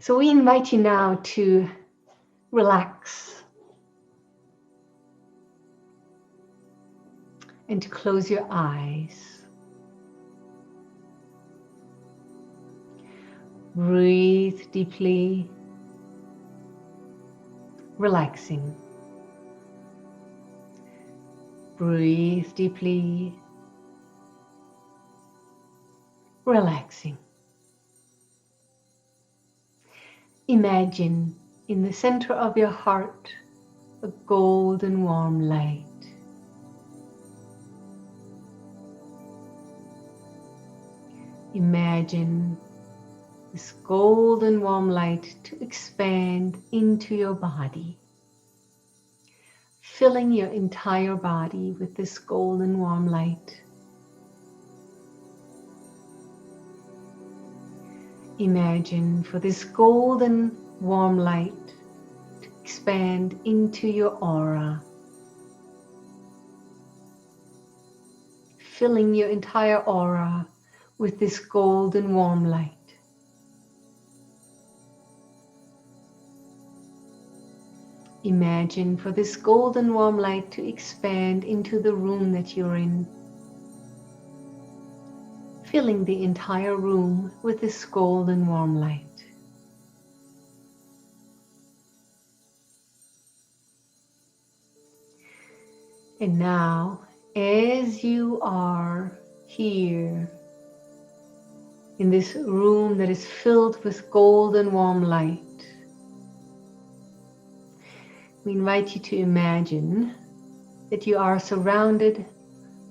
So we invite you now to relax and to close your eyes. Breathe deeply, relaxing. Breathe deeply, relaxing. Imagine in the center of your heart a golden warm light. Imagine this golden warm light to expand into your body, filling your entire body with this golden warm light. Imagine for this golden warm light to expand into your aura, filling your entire aura with this golden warm light. Imagine for this golden warm light to expand into the room that you're in, filling the entire room with this golden warm light. And now, as you are here in this room that is filled with golden warm light, we invite you to imagine that you are surrounded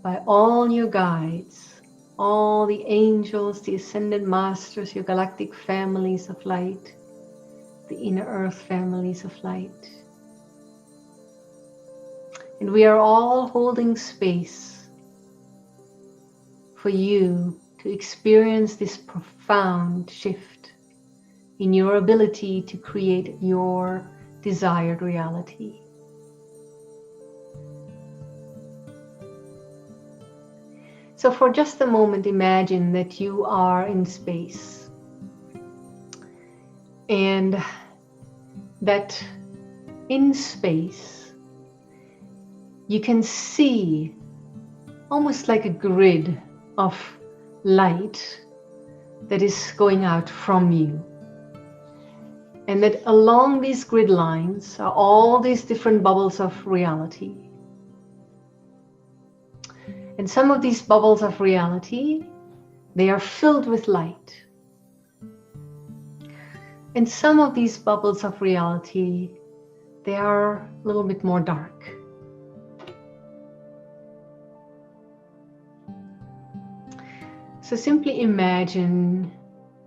by all your guides, all the angels, the ascended masters, your galactic families of light, the inner earth families of light. And we are all holding space for you to experience this profound shift in your ability to create your desired reality. So for just a moment, imagine that you are in space and that in space you can see almost like a grid of light that is going out from you. And that along these grid lines are all these different bubbles of reality. And some of these bubbles of reality, they are filled with light. And some of these bubbles of reality, they are a little bit more dark. So simply imagine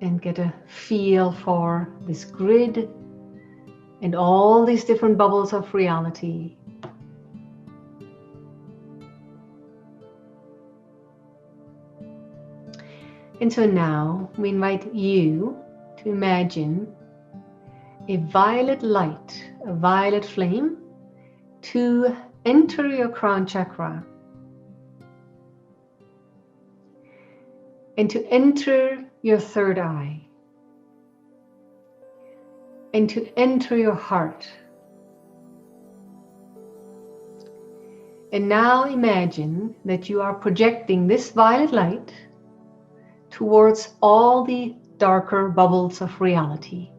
and get a feel for this grid and all these different bubbles of reality. And so now we invite you to imagine a violet light, a violet flame, to enter your crown chakra and to enter your third eye and to enter your heart. And now imagine that you are projecting this violet light towards all the darker bubbles of reality.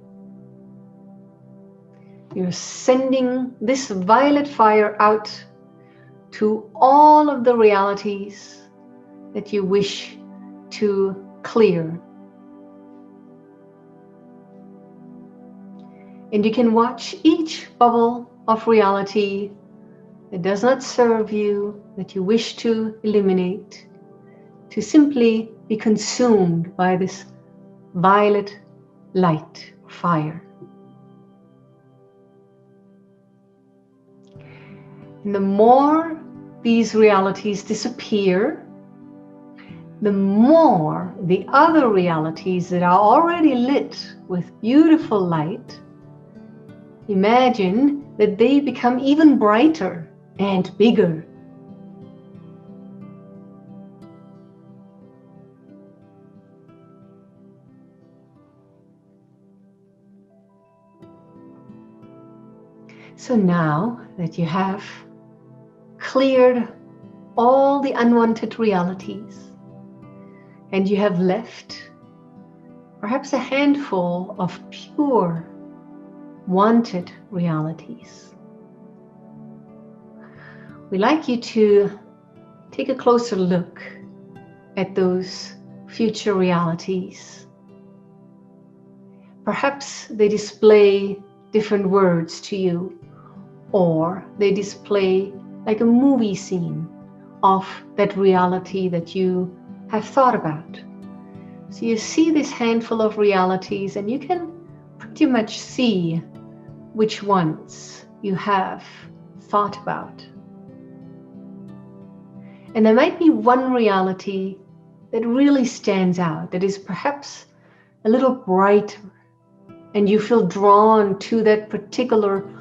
You're sending this violet fire out to all of the realities that you wish to clear. And you can watch each bubble of reality that does not serve you, that you wish to eliminate, to simply be consumed by this violet light, fire. And the more these realities disappear, the more the other realities that are already lit with beautiful light, imagine that they become even brighter and bigger. So now that you have cleared all the unwanted realities and you have left perhaps a handful of pure wanted realities, we'd like you to take a closer look at those future realities. Perhaps they display different words to you, or they display like a movie scene of that reality that you have thought about. So you see this handful of realities and you can pretty much see which ones you have thought about. And there might be one reality that really stands out, that is perhaps a little brighter, and you feel drawn to that particular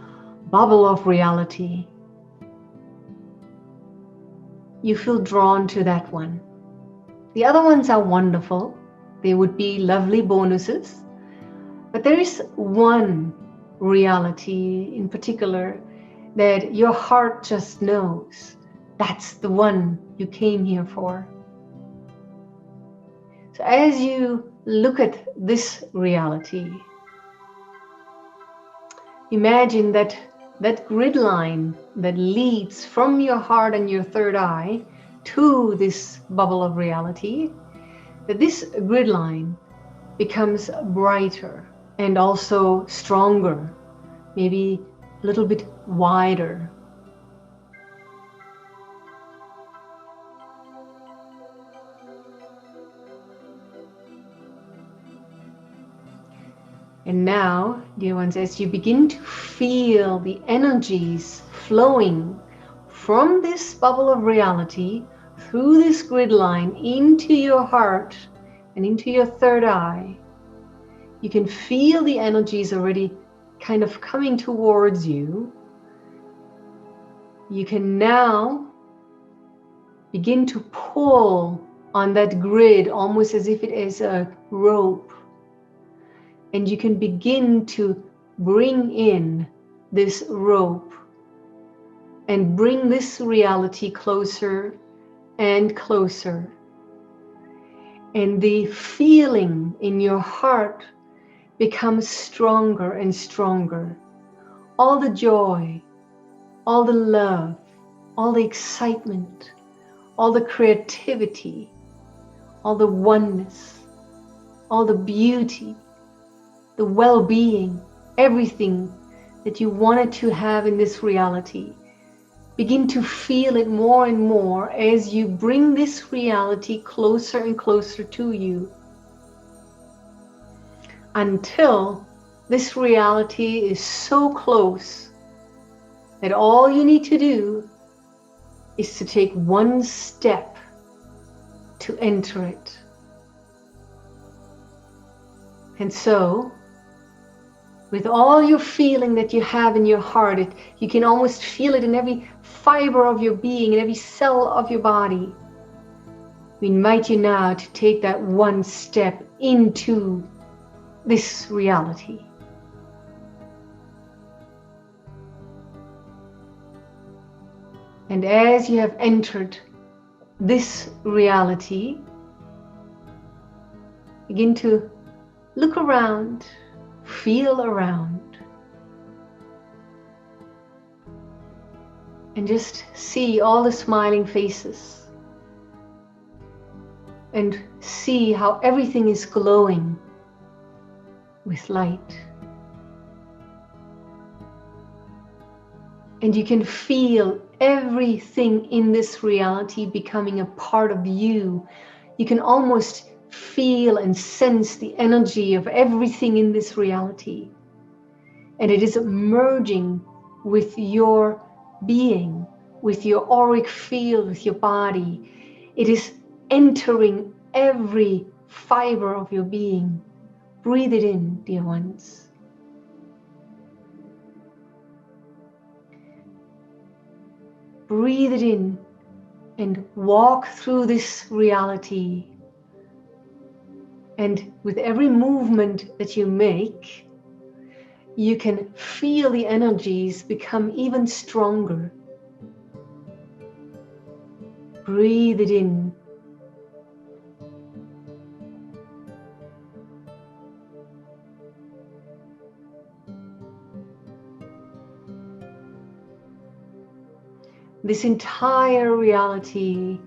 bubble of reality. You feel drawn to that one. The other ones are wonderful. They would be lovely bonuses. But there is one reality in particular that your heart just knows. That's the one you came here for. So as you look at this reality, imagine that grid line that leads from your heart and your third eye to this bubble of reality, that this grid line becomes brighter and also stronger, maybe a little bit wider. And now, dear ones, as you begin to feel the energies flowing from this bubble of reality through this grid line into your heart and into your third eye, you can feel the energies already kind of coming towards you. You can now begin to pull on that grid almost as if it is a rope. And you can begin to bring in this rope and bring this reality closer and closer. And the feeling in your heart becomes stronger and stronger. All the joy, all the love, all the excitement, all the creativity, all the oneness, all the beauty, the well-being, everything that you wanted to have in this reality. Begin to feel it more and more as you bring this reality closer and closer to you, until this reality is so close that all you need to do is to take one step to enter it. And so, with all your feeling that you have in your heart, you can almost feel it in every fiber of your being, in every cell of your body. We invite you now to take that one step into this reality. And as you have entered this reality, begin to look around, feel around, and just see all the smiling faces, and see how everything is glowing with light. And you can feel everything in this reality becoming a part of you. You can almost feel and sense the energy of everything in this reality. And it is merging with your being, with your auric field, with your body. It is entering every fiber of your being. Breathe it in, dear ones. Breathe it in and walk through this reality. And with every movement that you make, you can feel the energies become even stronger. Breathe it in. This entire reality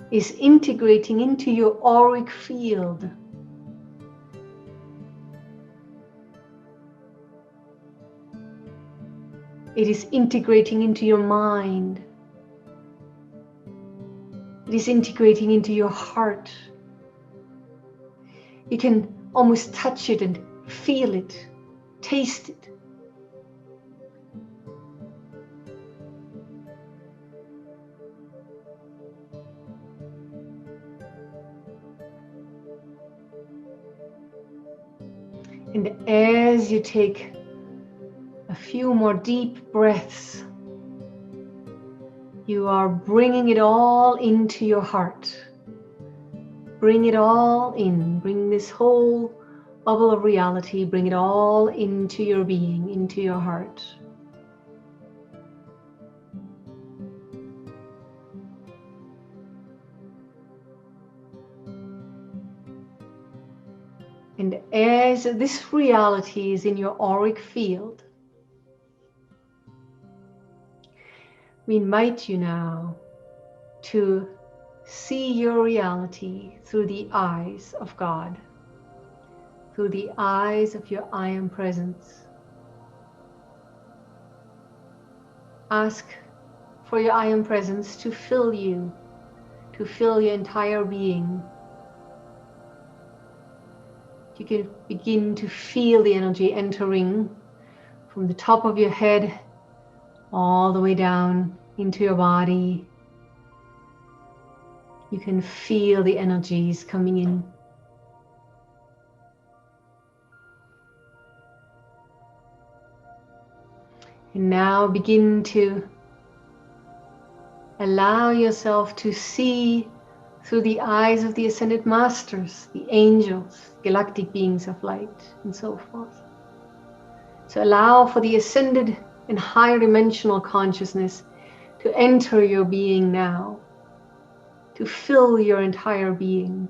is integrating into your auric field. It is integrating into your mind. It is integrating into your heart. You can almost touch it and feel it, taste it. And as you take a few more deep breaths, you are bringing it all into your heart. Bring it all in. Bring this whole bubble of reality, bring it all into your being, into your heart. And as this reality is in your auric field, we invite you now to see your reality through the eyes of God, through the eyes of your I Am Presence. Ask for your I Am Presence to fill you, to fill your entire being. You can begin to feel the energy entering from the top of your head all the way down into your body. You can feel the energies coming in. And now begin to allow yourself to see through the eyes of the Ascended Masters, the angels, galactic beings of light, and so forth. So allow for the ascended and higher dimensional consciousness to enter your being now, to fill your entire being.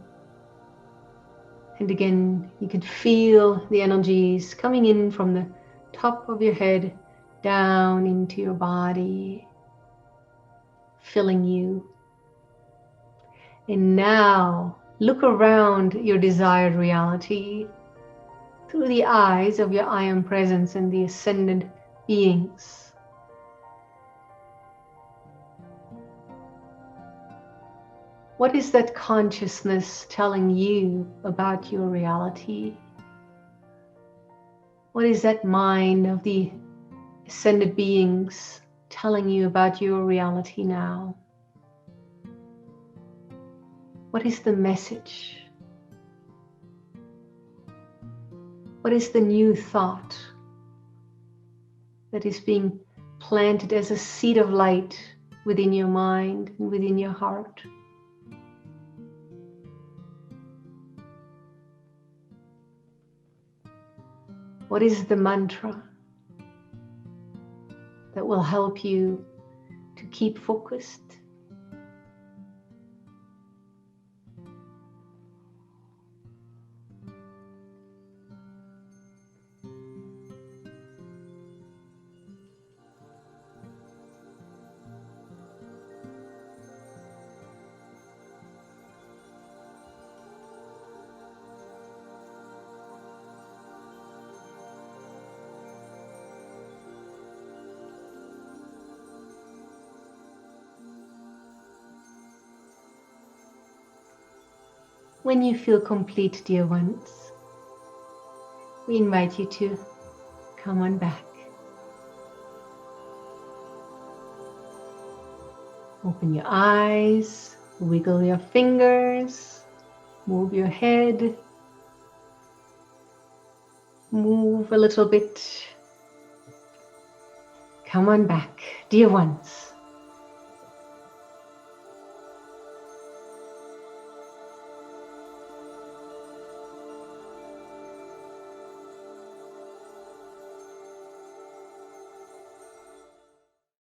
And again, you can feel the energies coming in from the top of your head down into your body, filling you. And now look around your desired reality through the eyes of your I Am Presence and the ascended beings. What is that consciousness telling you about your reality? What is that mind of the ascended beings telling you about your reality now? What is the message? What is the new thought that is being planted as a seed of light within your mind and within your heart? What is the mantra that will help you to keep focused? When you feel complete, dear ones, we invite you to come on back. Open your eyes, wiggle your fingers, move your head, move a little bit. Come on back, dear ones.